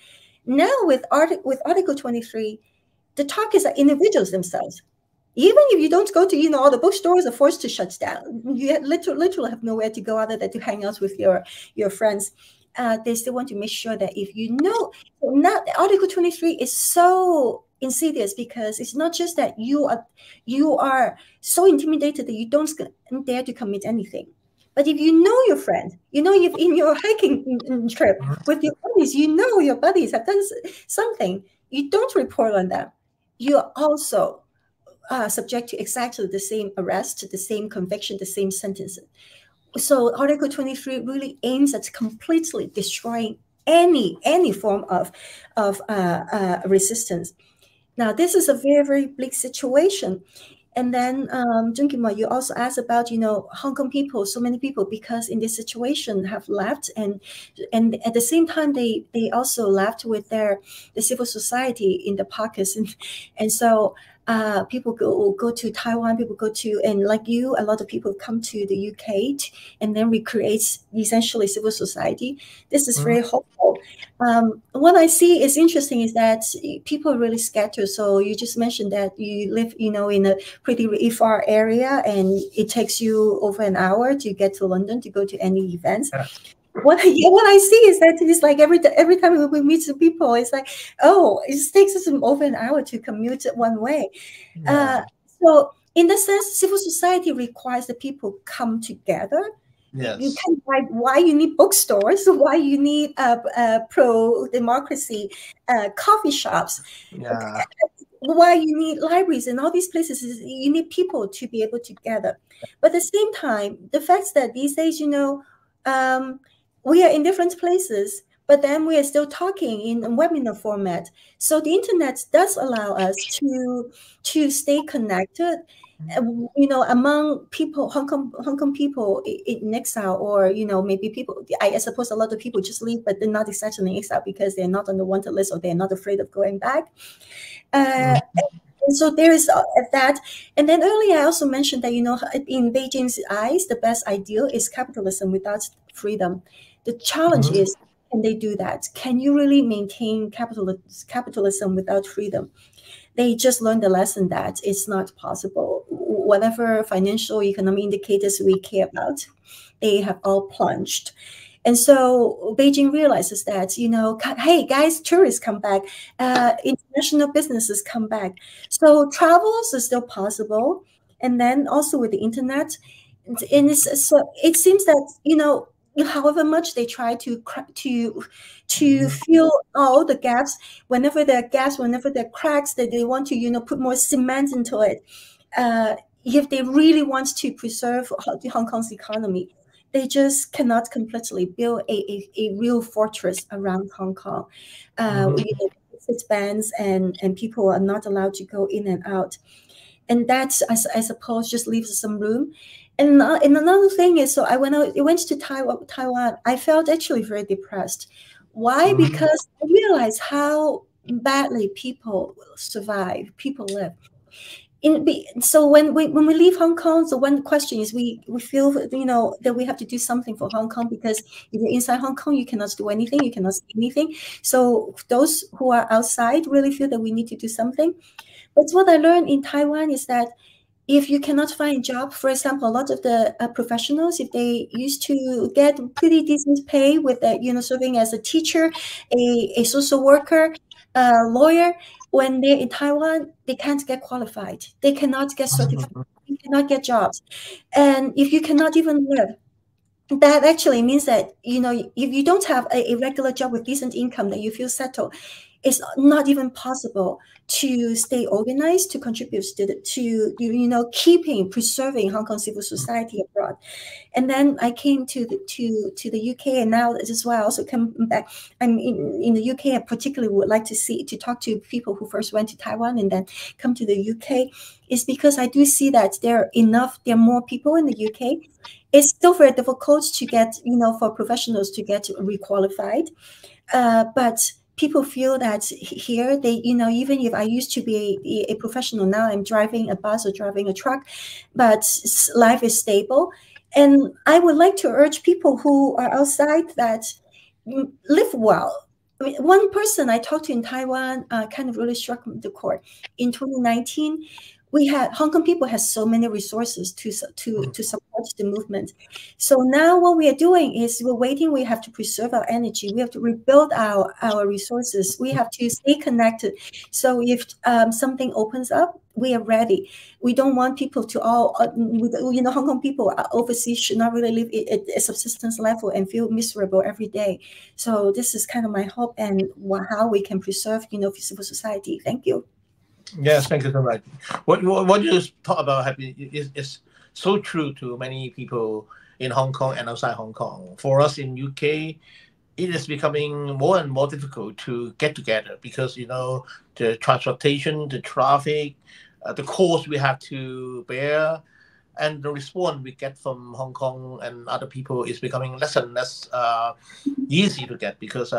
Now with Article 23, the targets are individuals themselves. Even if you don't go to all the bookstores are forced to shut down, you literally have nowhere to go other than to hang out with your friends. They still want to make sure that if now Article 23 is so insidious, because it's not just that you are so intimidated that you don't dare to commit anything. But if you know your friend, if in your hiking trip with your buddies, your buddies have done something, you don't report on them, you are also subject to exactly the same arrest, the same conviction, the same sentence. So Article 23 really aims at completely destroying any form of resistance. Now, this is a very, very bleak situation. And then, Jun Kim, you also asked about, Hong Kong people, so many people, because in this situation have left, and at the same time, they also left with the civil society in the pockets, and so people go to Taiwan, people go to, and like you, a lot of people come to the UK and then recreate essentially civil society. This is very hopeful. What I see is interesting is that people are really scattered. So you just mentioned that you live, in a pretty far area, and it takes you over an hour to get to London to go to any events. Yeah. What I see is that it's like every time we meet some people, it's like, oh, it takes us over an hour to commute one way. Yeah. So in the sense, civil society requires that people come together. Yes. You can why you need bookstores, why you need pro-democracy coffee shops, yeah. Why you need libraries and all these places. You need people to be able to gather. But at the same time, the fact that these days, we are in different places, but then we are still talking in a webinar format. So the internet does allow us to stay connected, among people, Hong Kong people in exile, or maybe people. I suppose a lot of people just leave, but they're not exactly in exile because they're not on the wanted list, or they're not afraid of going back. And so there is that. And then earlier I also mentioned that, in Beijing's eyes, the best ideal is capitalism without freedom. The challenge is, can they do that? Can you really maintain capitalism without freedom? They just learned the lesson that it's not possible. Whatever financial economic indicators we care about, they have all plunged. And so Beijing realizes that, hey, guys, tourists come back, international businesses come back. So travels is still possible. And then also with the internet, and so it seems that, however much they try to fill all the gaps, whenever there are gaps, whenever there are cracks, that they want to, put more cement into it. If they really want to preserve Hong Kong's economy, they just cannot completely build a real fortress around Hong Kong. It's bans and people are not allowed to go in and out. And that, I suppose, just leaves some room. And another thing is, so I went to Taiwan. I felt actually very depressed. Why? Because I realized how badly people survive, people live. So when we leave Hong Kong, so one question is we feel that we have to do something for Hong Kong, because if you're inside Hong Kong, you cannot do anything, you cannot see anything. So those who are outside really feel that we need to do something. But what I learned in Taiwan is that if you cannot find a job, for example, a lot of the professionals, if they used to get pretty decent pay with serving as a teacher, a social worker, a lawyer, when they're in Taiwan, they can't get qualified. They cannot get certified. They cannot get jobs. And if you cannot even live, that actually means that, if you don't have a regular job with decent income that you feel settled, it's not even possible to stay organized, to contribute to preserving Hong Kong civil society abroad. And then I came to the UK, and now this is why I also come back. I'm in the UK. I particularly would like to talk to people who first went to Taiwan and then come to the UK, is because I do see that there are more people in the UK. It's still very difficult to get, for professionals to get requalified, but people feel that here, they, even if I used to be a professional, now I'm driving a bus or driving a truck, but life is stable. And I would like to urge people who are outside that live well. I mean, one person I talked to in Taiwan kind of really struck the chord. In 2019, Hong Kong people have so many resources to support the movement. So now what we are doing is we're waiting. We have to preserve our energy. We have to rebuild our resources. We have to stay connected. So if something opens up, we are ready. We don't want people to all, Hong Kong people overseas should not really live at a subsistence level and feel miserable every day. So this is kind of my hope and how we can preserve, civil society. Thank you. Yes, thank you so much. What you just talk about is so true to many people in Hong Kong and outside Hong Kong. For us in UK, it is becoming more and more difficult to get together because, you know, the transportation, the traffic, the cost we have to bear, and the response we get from Hong Kong and other people is becoming less and less easy to get because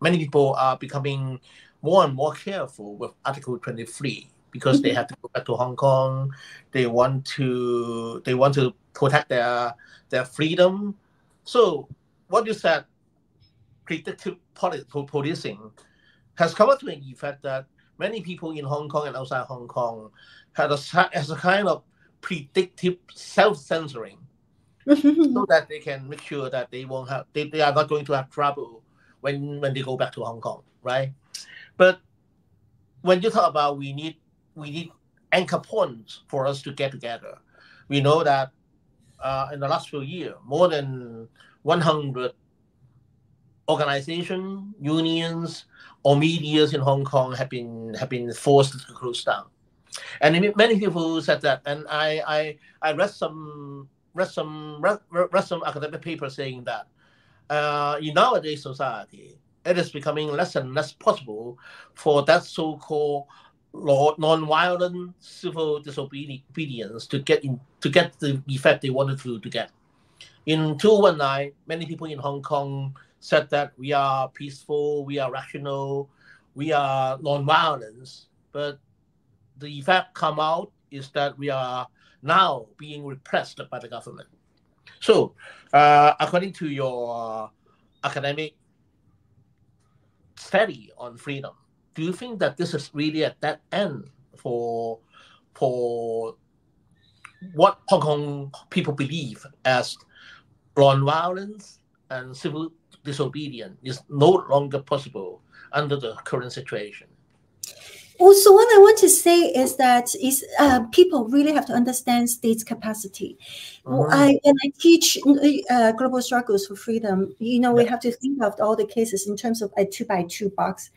many people are becoming more and more careful with Article 23 because they have to go back to Hong Kong. They want to protect their freedom. So what you said, predictive policing, has come to an effect that many people in Hong Kong and outside Hong Kong has a kind of predictive self-censoring so that they can make sure that they won't have they are not going to have trouble when they go back to Hong Kong, right? But when you talk about we need anchor points for us to get together, we know that in the last few years, more than 100 organizations, unions, or medias in Hong Kong have been forced to close down. And many people said that, and I read some academic papers saying that in nowadays society, it is becoming less and less possible for that so-called non-violent civil disobedience to get the effect they wanted to get. In 2019, many people in Hong Kong said that we are peaceful, we are rational, we are non-violence, but the effect come out is that we are now being repressed by the government. So, according to your academic study on freedom, do you think that this is really at that end for what Hong Kong people believe as non-violence and civil disobedience is no longer possible under the current situation? Also, what I want to say is that people really have to understand states' capacity. When I teach global struggles for freedom, you know, we have to think of all the cases in terms of a 2x2 boxes.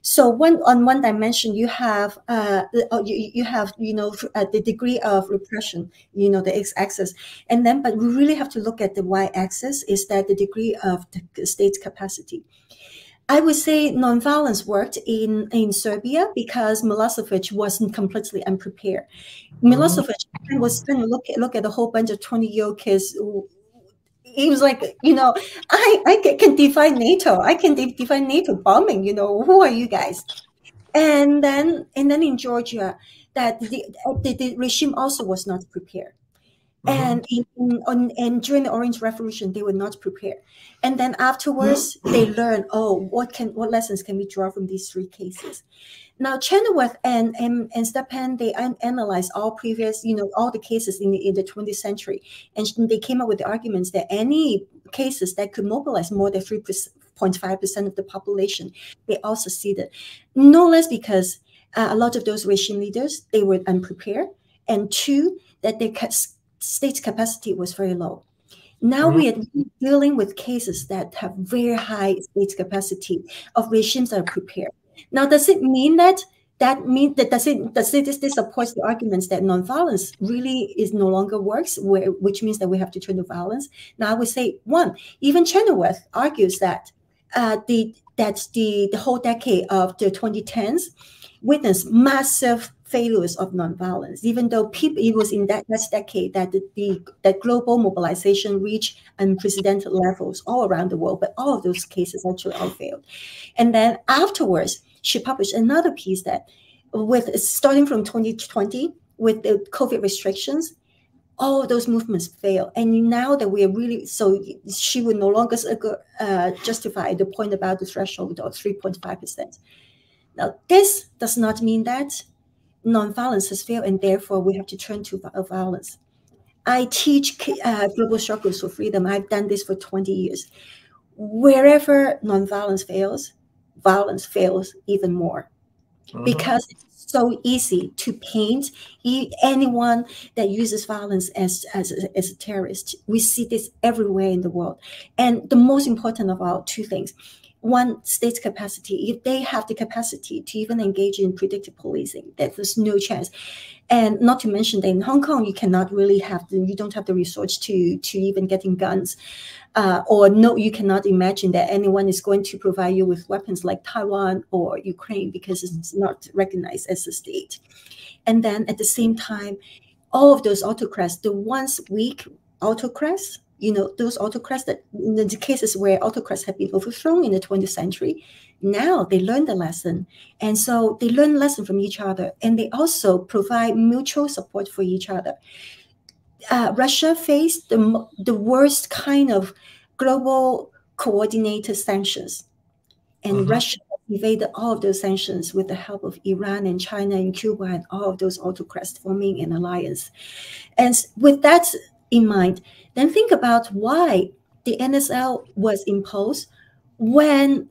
So on one dimension, you have the degree of repression, you know, the x-axis, and then but we really have to look at the y-axis, is that the degree of the state's capacity. I would say nonviolence worked in Serbia because Milosevic wasn't completely unprepared. Milosevic was trying to look at a whole bunch of 20-year-old kids. He was like, you know, I can define NATO. I can define NATO bombing. You know, who are you guys? And then in Georgia, that the regime also was not prepared. And during the Orange Revolution, they were not prepared. And then afterwards, they learned, what lessons can we draw from these three cases? Now, Chenoweth and Stepan, they analyzed all previous, you know, all the cases in the 20th century, and they came up with the arguments that any cases that could mobilize more than 3.5% of the population, they all succeeded. No less because a lot of those regime leaders, they were unprepared, and two, that their state's capacity was very low. Now we are dealing with cases that have very high state's capacity of regimes that are prepared. Now, does it mean this supports the arguments that nonviolence really is no longer works, which means that we have to turn to violence? Now, I would say one, even Chenoweth argues that the whole decade of the 2010s witnessed massive failures of nonviolence, even though it was in that decade that that global mobilization reached unprecedented levels all around the world, but all of those cases actually all failed. And then afterwards, she published another piece that, starting from 2020, with the COVID restrictions, all of those movements fail. And now that we are really, so she would no longer justify the point about the threshold of 3.5%. Now, this does not mean that nonviolence has failed, and therefore we have to turn to violence. I teach global struggles for freedom. I've done this for 20 years. Wherever nonviolence fails, violence fails even more, because it's so easy to paint anyone that uses violence as a terrorist. We see this everywhere in the world. And the most important of all, two things. one state's capacity, if they have the capacity to even engage in predictive policing, that there's no chance. And not to mention that in Hong Kong, you cannot really you don't have the resource to even getting guns. Or no, you cannot imagine that anyone is going to provide you with weapons like Taiwan or Ukraine, because it's not recognized as a state. And then at the same time, all of those autocrats, the once weak autocrats, those autocrats that in the cases where autocrats have been overthrown in the 20th century, now they learn the lesson. And so they learn lesson from each other, and they also provide mutual support for each other. Russia faced the worst kind of global coordinated sanctions, and Russia evaded all of those sanctions with the help of Iran and China and Cuba and all of those autocrats forming an alliance. And with that in mind, then think about why the NSL was imposed when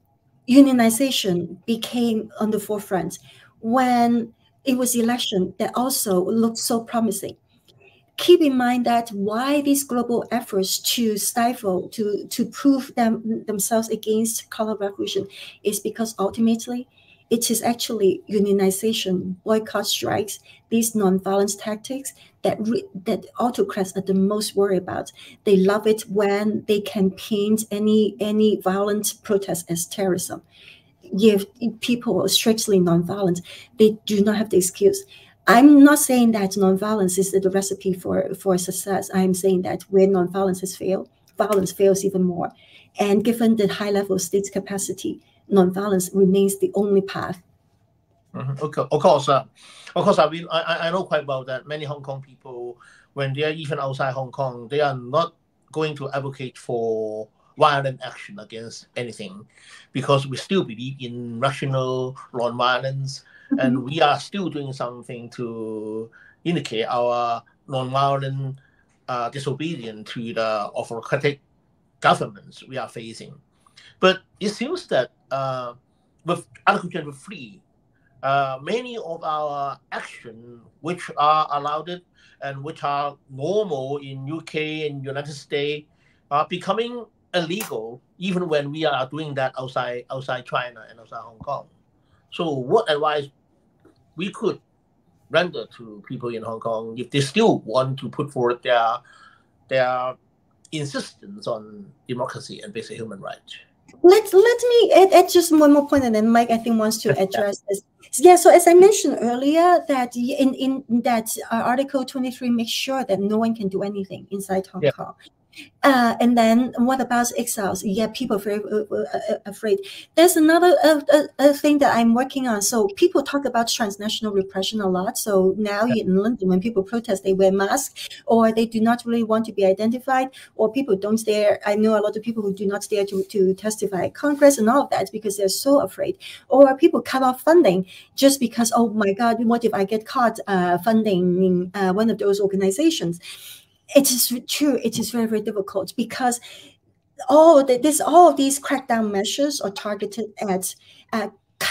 unionization became on the forefront, when it was election that also looked so promising. Keep in mind that why these global efforts to stifle, to prove themselves against color revolution is because ultimately it is actually unionization, boycott strikes, these nonviolence tactics that autocrats are the most worried about. They love it when they can paint any violent protest as terrorism. If people are strictly nonviolent, they do not have the excuse. I'm not saying that nonviolence is the recipe for success. I'm saying that where nonviolence has failed, violence fails even more. And given the high level of state's capacity, nonviolence remains the only path. Okay. Of course, I know quite well that many Hong Kong people, when they are even outside Hong Kong, they are not going to advocate for violent action against anything, because we still believe in rational non-violence, and we are still doing something to indicate our non-violent disobedience to the autocratic governments we are facing. But it seems that with Article 23, many of our actions which are allowed and which are normal in UK and United States are becoming illegal, even when we are doing that outside China and outside Hong Kong. So what advice we could render to people in Hong Kong if they still want to put forward their insistence on democracy and basic human rights? Let me add just one more point, and then Mike, I think, wants to address this. Yeah, so as I mentioned earlier, that in that Article 23 makes sure that no one can do anything inside Hong Kong. And then what about exiles? Yeah, people are very afraid. There's another thing that I'm working on. So people talk about transnational repression a lot. So now in London, when people protest, they wear masks, or they do not really want to be identified, or people don't dare. I know a lot of people who do not dare to testify at Congress and all of that because they're so afraid. Or people cut off funding just because, oh my God, what if I get caught funding one of those organizations? It is true. It is very, very difficult because all of these crackdown measures are targeted at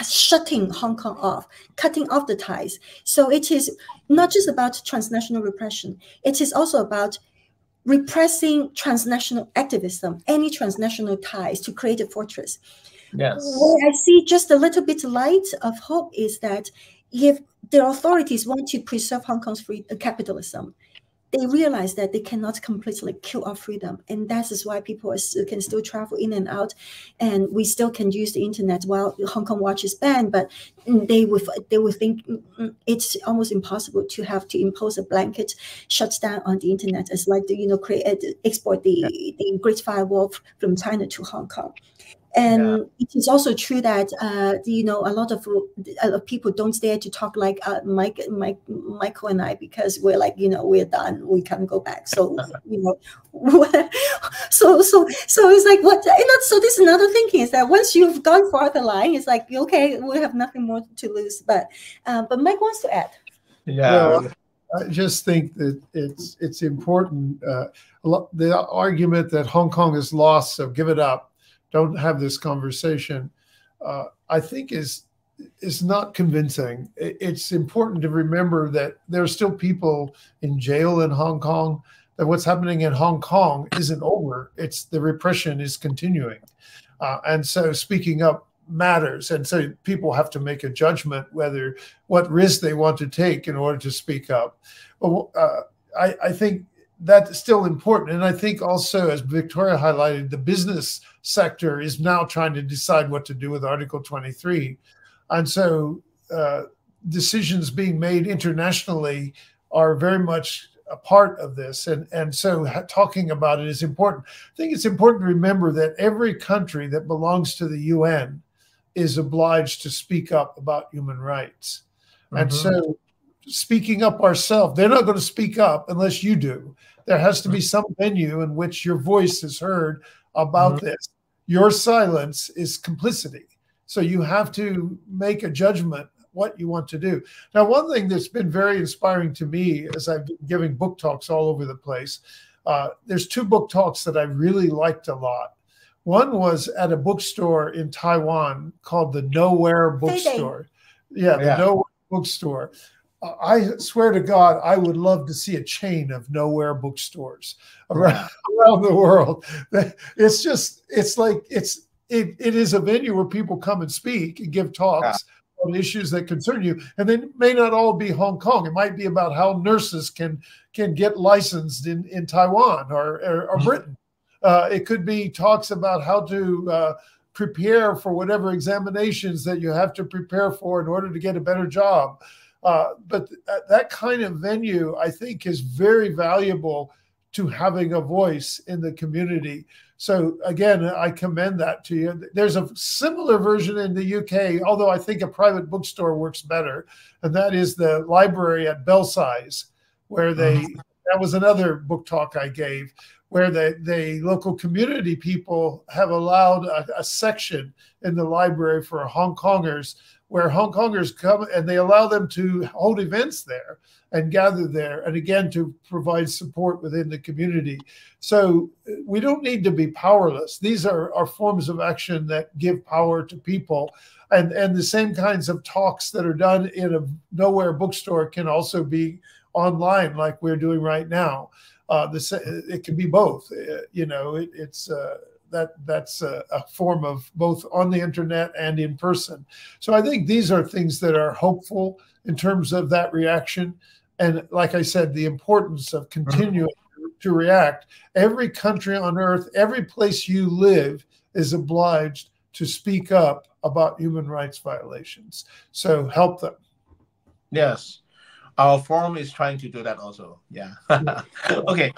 shutting Hong Kong off, cutting off the ties. So it is not just about transnational repression. It is also about repressing transnational activism, any transnational ties, to create a fortress. Yes. Where I see just a little bit light of hope is that if the authorities want to preserve Hong Kong's capitalism, they realize that they cannot completely kill off freedom. And that is why people can still travel in and out. And we still can use the internet while Hong Kong Watch is banned. But they would think it's almost impossible to have to impose a blanket shutdown on the internet as like export the Great Firewall from China to Hong Kong. And it is also true that a lot of people don't dare to talk like Michael and I, because we're like, we're done, we can't go back. So so it's like what. So this is another thinking is that once you've gone far the line, it's like okay, we have nothing more to lose. But Mike wants to add. Yeah. I just think that it's important. The argument that Hong Kong is lost, so give it up, don't have this conversation, I think is not convincing. It's important to remember that there are still people in jail in Hong Kong, that what's happening in Hong Kong isn't over. It's the repression is continuing. And so speaking up matters. And so people have to make a judgment what risk they want to take in order to speak up. I think that's still important. And I think also, as Victoria highlighted, the business sector is now trying to decide what to do with Article 23. And so decisions being made internationally are very much a part of this. And so talking about it is important. I think it's important to remember that every country that belongs to the UN is obliged to speak up about human rights. And so speaking up ourselves, they're not going to speak up unless you do. There has to be some venue in which your voice is heard about this. Your silence is complicity. So you have to make a judgment what you want to do. Now, one thing that's been very inspiring to me as I've been giving book talks all over the place, there's 2 book talks that I really liked a lot. One was at a bookstore in Taiwan called the Nowhere Bookstore. The Nowhere Bookstore. I swear to God, I would love to see a chain of Nowhere bookstores around the world. It is a venue where people come and speak and give talks on issues that concern you. And they may not all be Hong Kong. It might be about how nurses can get licensed in Taiwan or Britain. It could be talks about how to prepare for whatever examinations that you have to prepare for in order to get a better job. But that kind of venue, I think, is very valuable to having a voice in the community. So again, I commend that to you. There's a similar version in the UK, although I think a private bookstore works better, and that is the library at Belsize, where that was another book talk I gave, where the local community people have allowed a section in the library for Hong Kongers, where Hong Kongers come and they allow them to hold events there and gather there, and again, to provide support within the community. So we don't need to be powerless. These are forms of action that give power to people. And the same kinds of talks that are done in a Nowhere bookstore can also be online, like we're doing right now. It can be both. That's a form of both on the internet and in person. So I think these are things that are hopeful in terms of that reaction. And like I said, the importance of continuing to react. Every country on earth, every place you live is obliged to speak up about human rights violations. So help them. Yes. Our forum is trying to do that also. Yeah. Okay.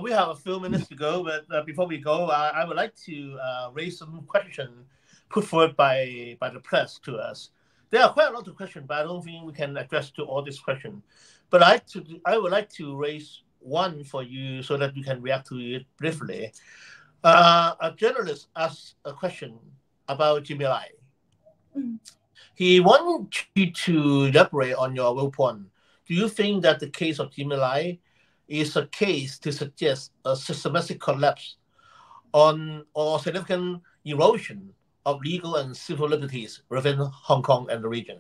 We have a few minutes to go, but before we go, I would like to raise some questions put forward by the press to us. There are quite a lot of questions, but I don't think we can address to all these questions. But I would like to raise one for you so that you can react to it briefly. A journalist asked a question about Jimmy Lai. He wants you to elaborate on your viewpoint. Do you think that the case of Jimmy Lai is a case to suggest a systematic collapse or significant erosion of legal and civil liberties within Hong Kong and the region?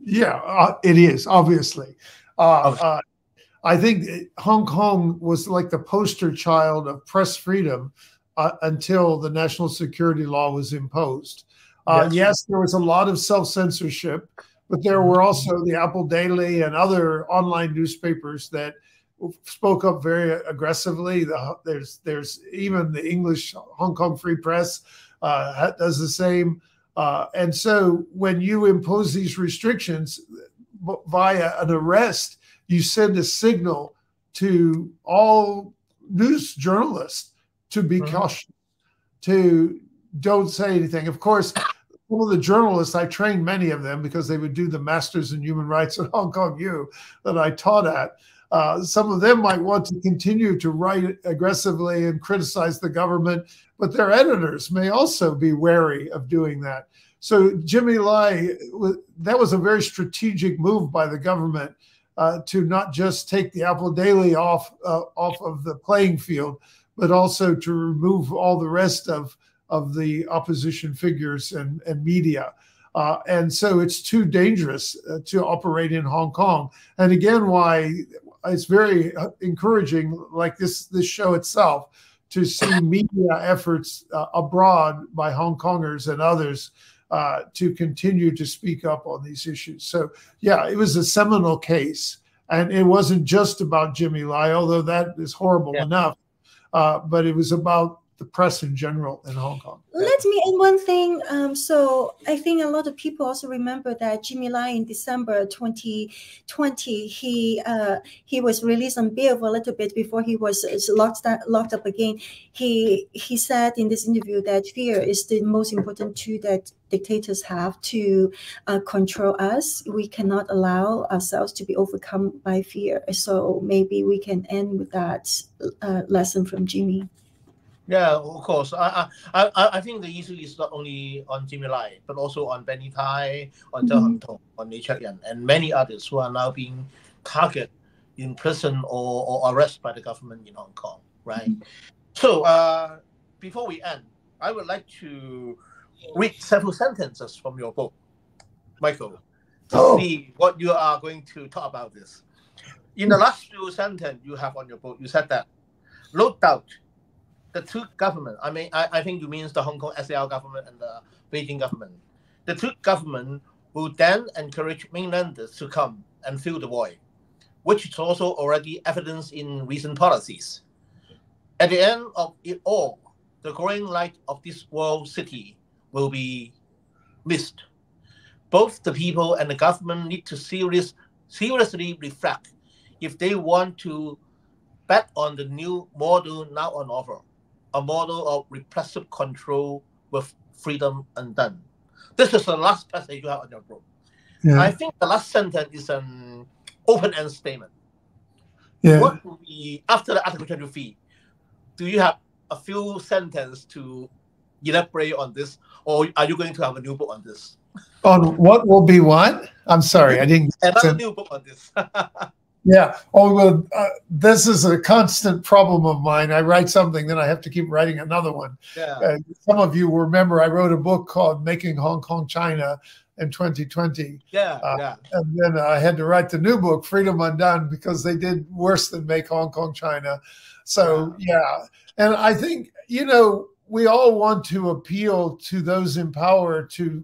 Yeah, it is, obviously. I think Hong Kong was like the poster child of press freedom until the national security law was imposed. Yes, there was a lot of self-censorship, but there were also the Apple Daily and other online newspapers that spoke up very aggressively. There's even the English Hong Kong Free Press does the same. And so when you impose these restrictions via an arrest, you send a signal to all news journalists to be cautious, to don't say anything. Of course, some of the journalists, I trained many of them because they would do the Masters in Human Rights at Hong Kong U that I taught at. Some of them might want to continue to write aggressively and criticize the government, but their editors may also be wary of doing that. So Jimmy Lai, that was a very strategic move by the government to not just take the Apple Daily off of the playing field, but also to remove all the rest of the opposition figures and media. And so it's too dangerous to operate in Hong Kong. And again, why it's very encouraging, like this show itself, to see media efforts abroad by Hong Kongers and others to continue to speak up on these issues. So, yeah, it was a seminal case. And it wasn't just about Jimmy Lai, although that is horrible enough, but it was about the press in general in Hong Kong. Let me add one thing. So I think a lot of people also remember that Jimmy Lai in December 2020, he was released on bail for a little bit before he was locked up again. He said in this interview that fear is the most important tool that dictators have to control us. We cannot allow ourselves to be overcome by fear. So maybe we can end with that lesson from Jimmy. Yeah, of course. I think the issue is not only on Jimmy Lai, but also on Benny Tai, on Zhou Hengtong, on Lee Cheuk-yan, and many others who are now being targeted in prison or arrested by the government in Hong Kong, right? So before we end, I would like to read several sentences from your book, Michael, to see what you are going to talk about this. In the last few sentences you have on your book, you said that, no doubt, the two government, I think you mean the Hong Kong SAR government and the Beijing government. The two government will then encourage mainlanders to come and fill the void, which is also already evidenced in recent policies. At the end of it all, the growing light of this world city will be missed. Both the people and the government need to seriously reflect if they want to bet on the new model now on offer, a model of repressive control with freedom undone. This is the last passage you have on your book. Yeah. I think the last sentence is an open-end statement. Yeah. What will be, after the Article 23, do you have a few sentences to elaborate on this, or are you going to have a new book on this? On what will be what? I'm sorry, I didn't. Another new book on this. Yeah. Oh, well, this is a constant problem of mine. I write something, then I have to keep writing another one. Yeah. Some of you remember I wrote a book called Making Hong Kong China in 2020. Yeah. And then I had to write the new book, Freedom Undone, because they did worse than Make Hong Kong China. So, yeah. And I think, we all want to appeal to those in power to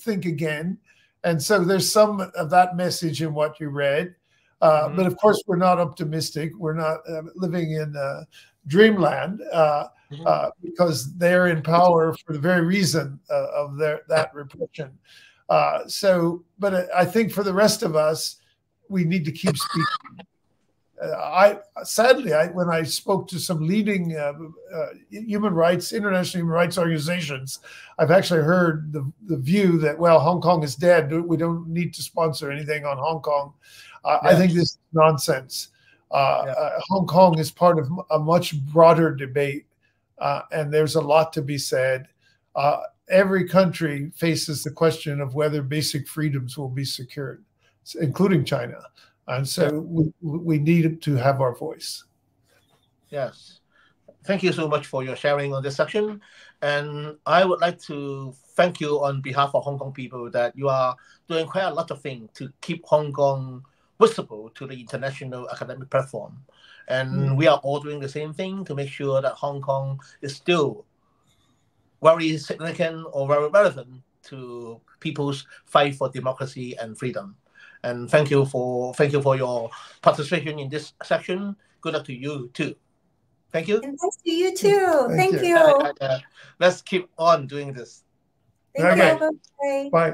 think again. And so there's some of that message in what you read. But of course, we're not optimistic. We're not living in dreamland because they're in power for the very reason of that repression. But I think for the rest of us, we need to keep speaking. Sadly, when I spoke to some leading international human rights organizations, I've actually heard the view that, well, Hong Kong is dead. We don't need to sponsor anything on Hong Kong. I think this is nonsense. Hong Kong is part of a much broader debate, and there's a lot to be said. Every country faces the question of whether basic freedoms will be secured, including China. And so we need to have our voice. Yes. Thank you so much for your sharing on this section. And I would like to thank you on behalf of Hong Kong people that you are doing quite a lot of things to keep Hong Kong visible to the international academic platform. And we are all doing the same thing to make sure that Hong Kong is still very significant or very relevant to people's fight for democracy and freedom. And thank you for your participation in this section. Good luck to you too. Thank you. And thanks to you too. Thank you. Let's keep on doing this. Thank you. Bye.